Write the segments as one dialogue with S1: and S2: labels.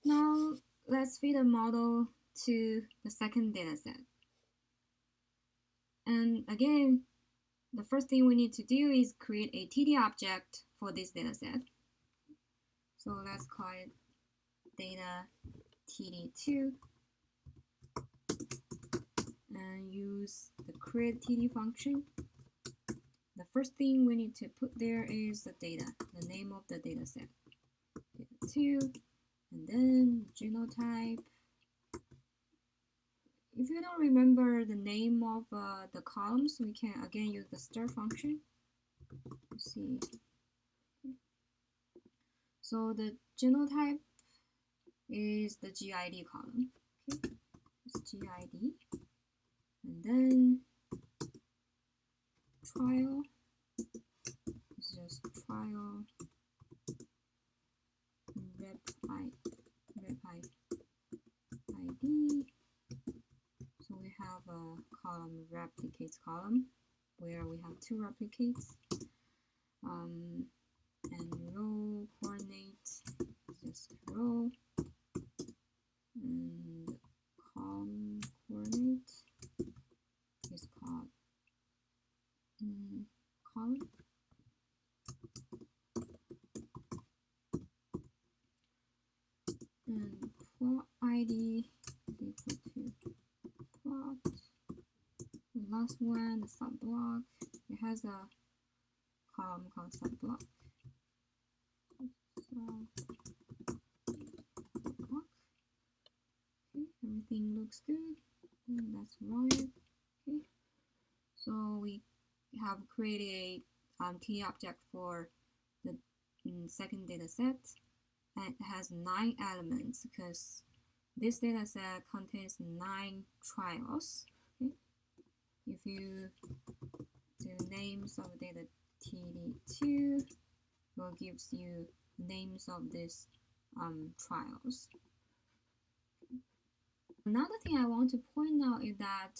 S1: Now let's feed a model to the second dataset. And again, the first thing we need to do is create a TD object for this dataset. So let's call it data TD2 and use the create TD function. The first thing we need to put there is the data, the name of the dataset, data2, and then genotype. If you don't remember the name of the columns, we can again use the stir function. Let's see. So the genotype is the GID column. Okay, it's GID, and then trial is just trial rep ID. So we have a column replicates column where we have two replicates, and row coordinate is just row, and column coordinate is called column. And plot ID is equal to plot. The last one, the subblock, it has a column called subblock. Okay, everything looks good. And let's run it. Okay, so we have created a TD object for the second data set, and it has 9 elements because this data set contains 9 trials. Okay? If you do names of data TD2, it will give you names of these trials. Another thing I want to point out is that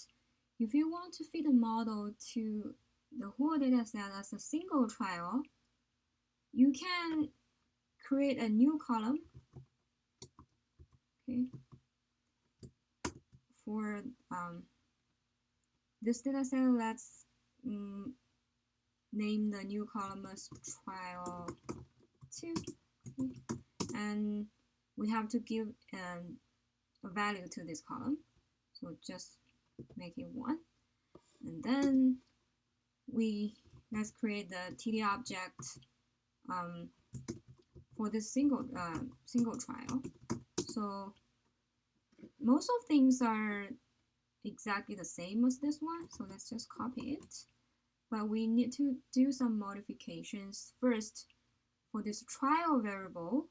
S1: if you want to feed a model to the whole data set as a single trial, you can create a new column. Okay, for this data set, let's name the new column as trial 2. Okay. And we have to give a value to this column. So just make it 1. And then let's create the TD object for this single trial. So most of things are exactly the same as this one. So let's just copy it. But we need to do some modifications. First, for this trial variable,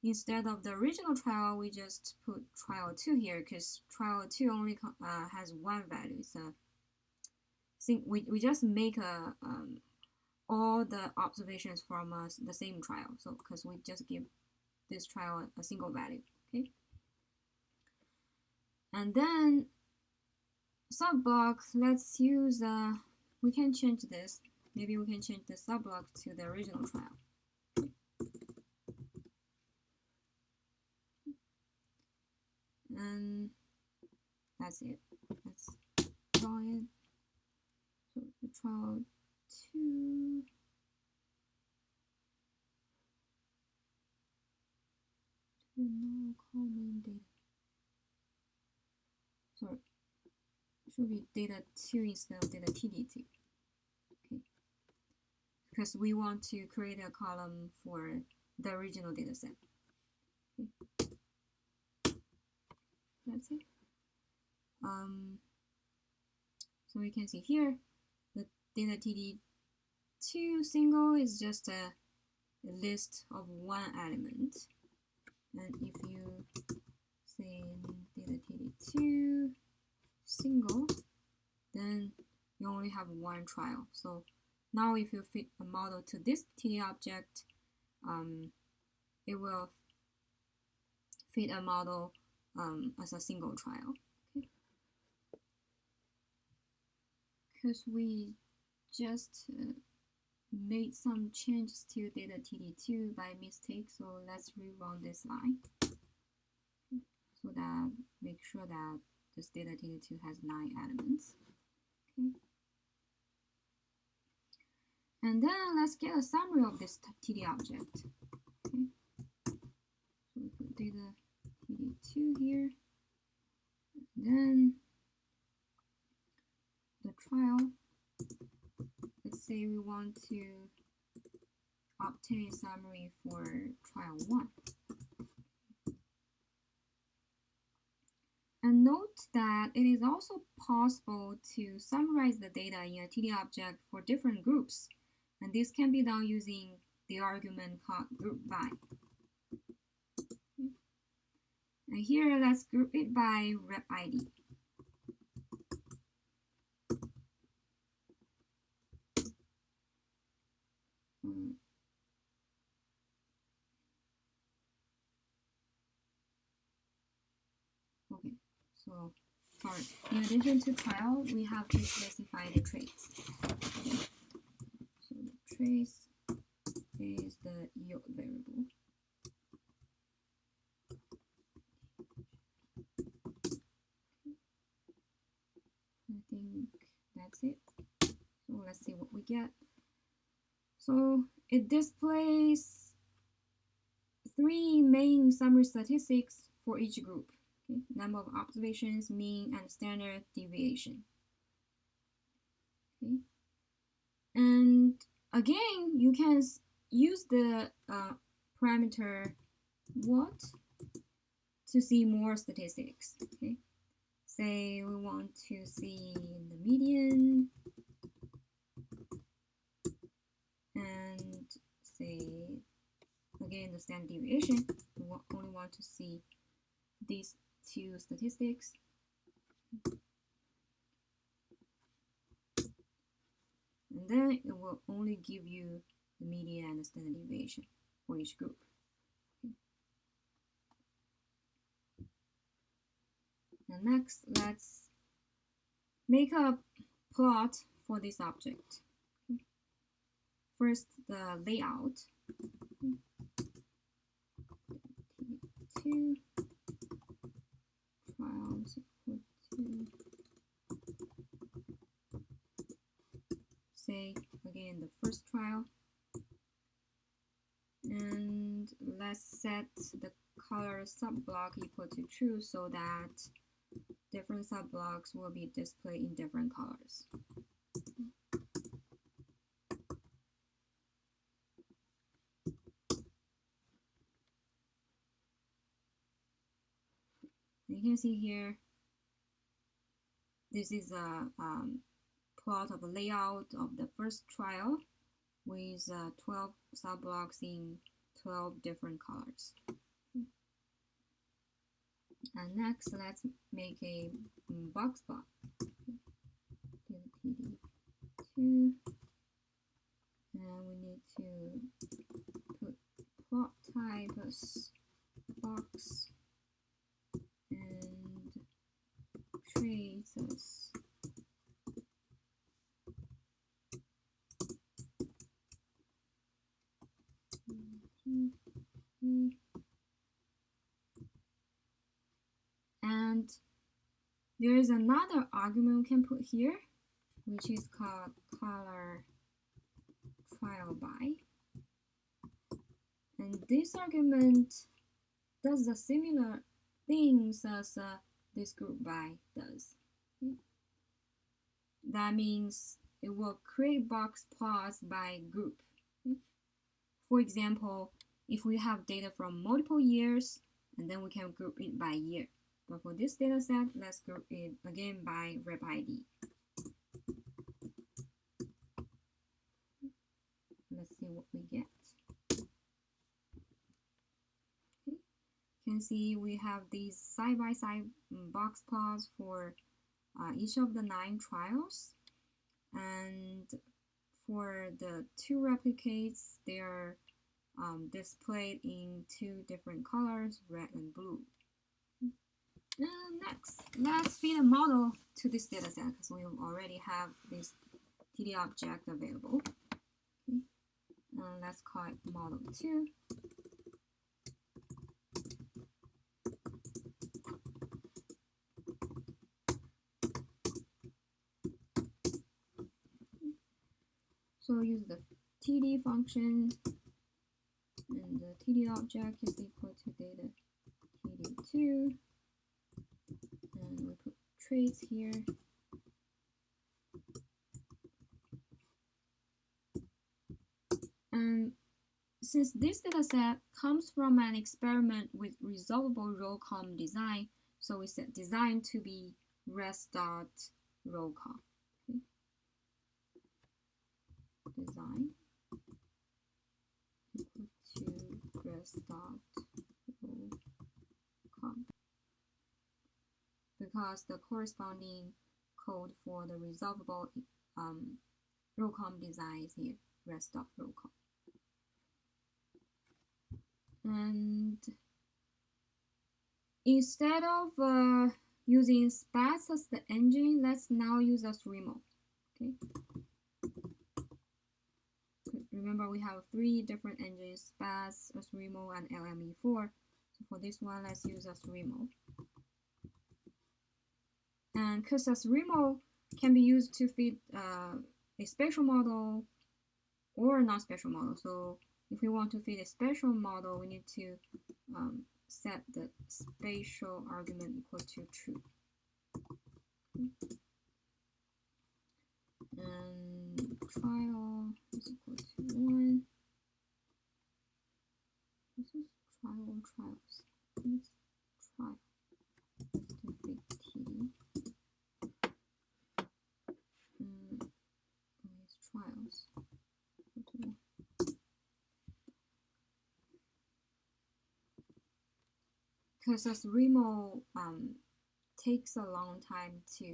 S1: instead of the original trial, we just put trial 2 here because trial 2 only has one value. So we just make all the observations from the same trial. So because we just give this trial a single value. Okay. And then subblock, let's use we can change this. Maybe we can change the subblock to the original trial. And that's it. Let's draw it. So the trial 2. No common data. Sorry. It should be data 2 instead of data TD2. Okay. Because we want to create a column for the original data set. Okay. That's it. So you can see here, the data TD2 single is just a list of one element. And if you say data TD2 single, then you only have one trial. So now if you fit a model to this TD object, it will fit a model as a single trial. Okay. Because we just made some changes to data TD2 by mistake, so let's rerun this line. so that make sure that this data TD2 has 9 elements. Okay. And then let's get a summary of this TD object. Okay. So we put data TD2 here. Then the trial, let's say we want to obtain a summary for trial 1. And note that it is also possible to summarize the data in a TD object for different groups. And this can be done using the argument called group by. And here, let's group it by rep ID. Okay, so in addition to trial, we have to specify the trace. Okay. So the trace is the yield variable. I think that's it. So let's see what we get. So it displays 3 main summary statistics for each group. Okay? Number of observations, mean, and standard deviation. Okay? And again, you can use the parameter what to see more statistics. Okay? Say we want to see the median and say again the standard deviation. We only want to see these 2 statistics. And then it will only give you the median and the standard deviation for each group. Okay. And next, let's make a plot for this object. Okay. First, the layout. Okay. 2 trials equal to, say again the first trial, and let's set the color subblock equal to true so that different subblocks will be displayed in different colors. You can see here, this is a plot of the layout of the first trial with 12 subblocks in 12 different colors. And next, let's make a box plot. PD2, and we need to put plot type as box and trace as and there is another argument we can put here, which is called color trial by. And this argument does the similar things as this group by does. Okay? That means it will create box plots by group. Okay? For example, if we have data from multiple years, and then we can group it by year. But for this data set, let's group it again by rep ID. Let's see what we get. Okay. You can see we have these side-by-side box plots for each of the 9 trials. And for the 2 replicates, they are displayed in 2 different colors, red and blue. And next, let's feed a model to this data set because we already have this TD object available. Okay. Let's call it model 2. So use the td function, and the td object is equal to data td2, and we put traits here. And since this dataset comes from an experiment with resolvable row column design, so we set design to be res.row column. Okay. Design equal to res.row column, because the corresponding code for the resolvable row column design is here, res.row column. And instead of using Spats as the engine, let's now use ASRIMO. Okay. Remember, we have 3 different engines: Spats, ASRIMO, and LME4. So for this one, let's use ASRIMO. And because ASRIMO can be used to fit a spatial model or a non-spatial model. So if we want to fit a spatial model, we need to set the spatial argument equal to true. And trial is equal to 1. This is trial or trials. Let's try. Let's do big TD. It's trials. Because ASRIMO takes a long time to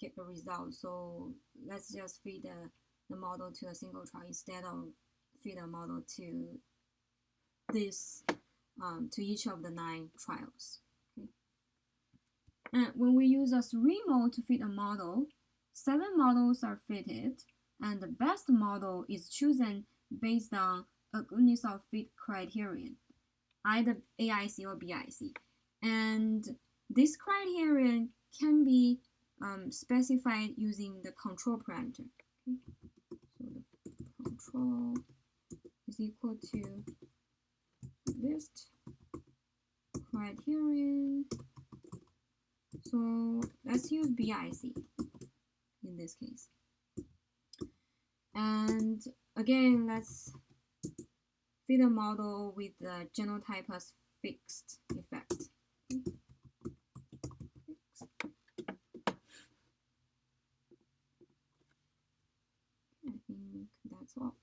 S1: get the result, so let's just feed the model to a single trial instead of feed a model to this to each of the 9 trials. Okay. And when we use ASRIMO to fit a model, 7 models are fitted, and the best model is chosen based on a goodness of fit criterion, either AIC or BIC. And this criterion can be specified using the control parameter. Okay. So the control is equal to list criterion. So let's use BIC in this case. And again, let's fit a model with the genotype as fixed effect. I think that's all.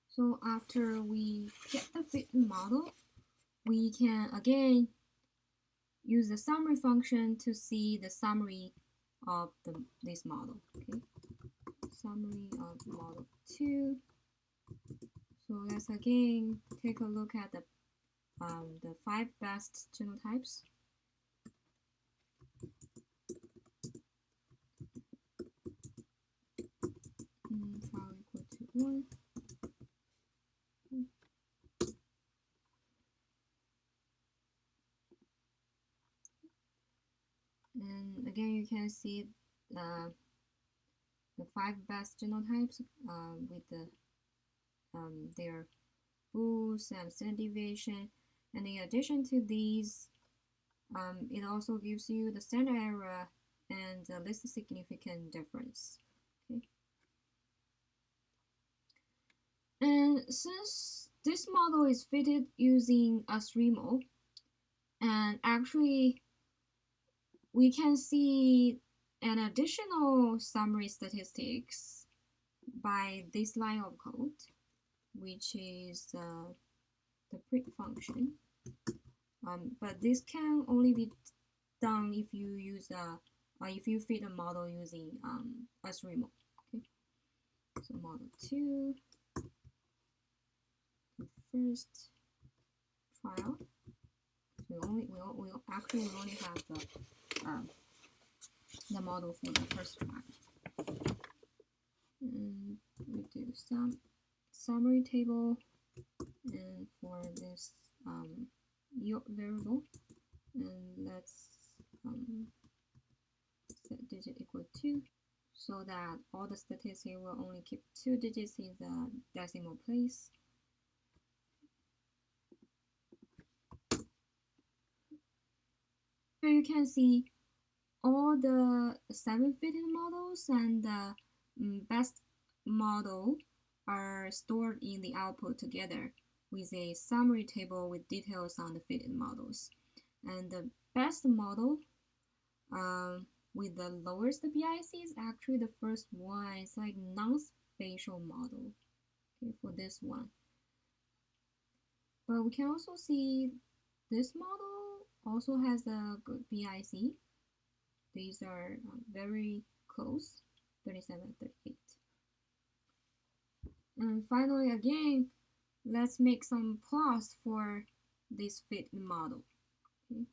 S1: So after we get the fit model, we can again use the summary function to see the summary of this model. Okay, summary of model 2. So let's again take a look at the 5 best genotypes. Trial equal to 1. And again, you can see the 5 best genotypes with their rules and standard deviation. And in addition to these, it also gives you the standard error and the least significant difference. Okay. And since this model is fitted using ASRIMO, and actually we can see an additional summary statistics by this line of code, which is the print function. But this can only be done if you use if you fit a model using ASRIMO. Okay, so model 2, the first trial. We only have the model for the first trial. And we do some summary table, and for this yield variable, and let's set digit equal 2, so that all the statistics will only keep 2 digits in the decimal place. Here you can see all the 7 fitted models and the best model are stored in the output together with a summary table with details on the fitted models. And the best model with the lowest BIC is actually the first one. It's like non-spatial model, okay, for this one. But we can also see this model also has a good BIC. These are very close, 37, 38. And finally, again, let's make some plots for this fit model. Okay.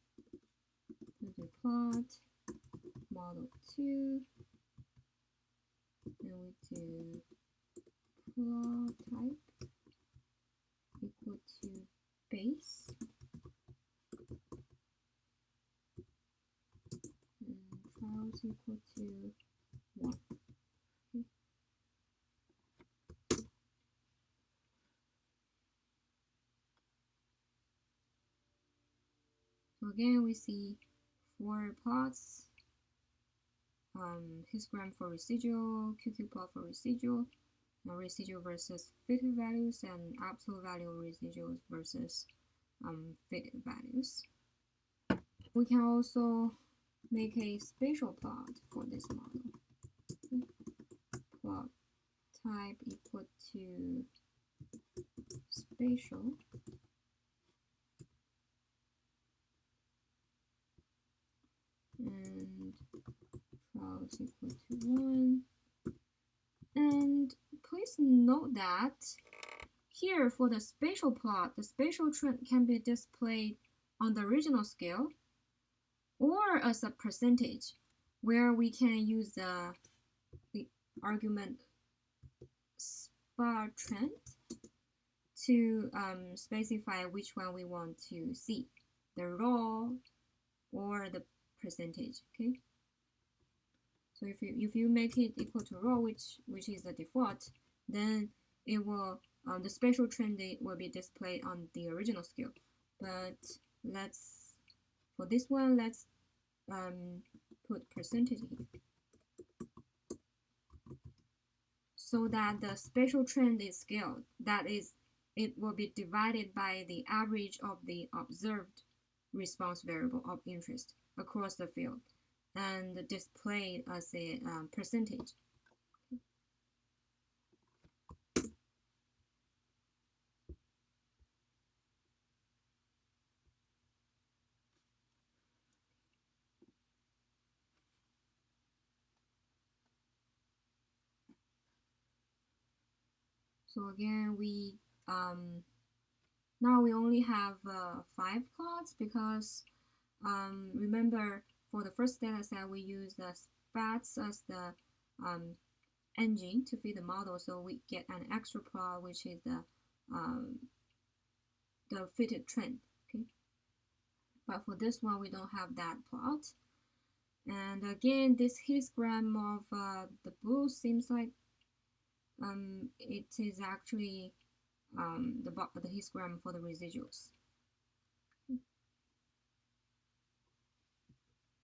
S1: We plot model 2, and we do plot type equal to base, and trials equal to 1. Okay. So again, we see 4 plots. Histogram for residual, QQ plot for residual, residual versus fitted values, and absolute value residuals versus fitted values. We can also make a spatial plot for this model. Plot type equal to spatial, and trials equal to 1. And please note that here for the spatial plot, the spatial trend can be displayed on the original scale or as a percentage, where we can use the argument spar trend to specify which one we want to see, the raw or the percentage. Okay. So if you make it equal to raw, which is the default, then it will the spatial trend will be displayed on the original scale. But for this one, let's put percentage here, so that the spatial trend is scaled. That is, it will be divided by the average of the observed response variable of interest across the field and displayed as a percentage. So again, we now we only have 5 plots because remember, for the first data set we use the SPATS as the engine to feed the model, so we get an extra plot which is the fitted trend. Okay, but for this one we don't have that plot. And again, this histogram of the blue seems like it is actually the histogram for the residuals.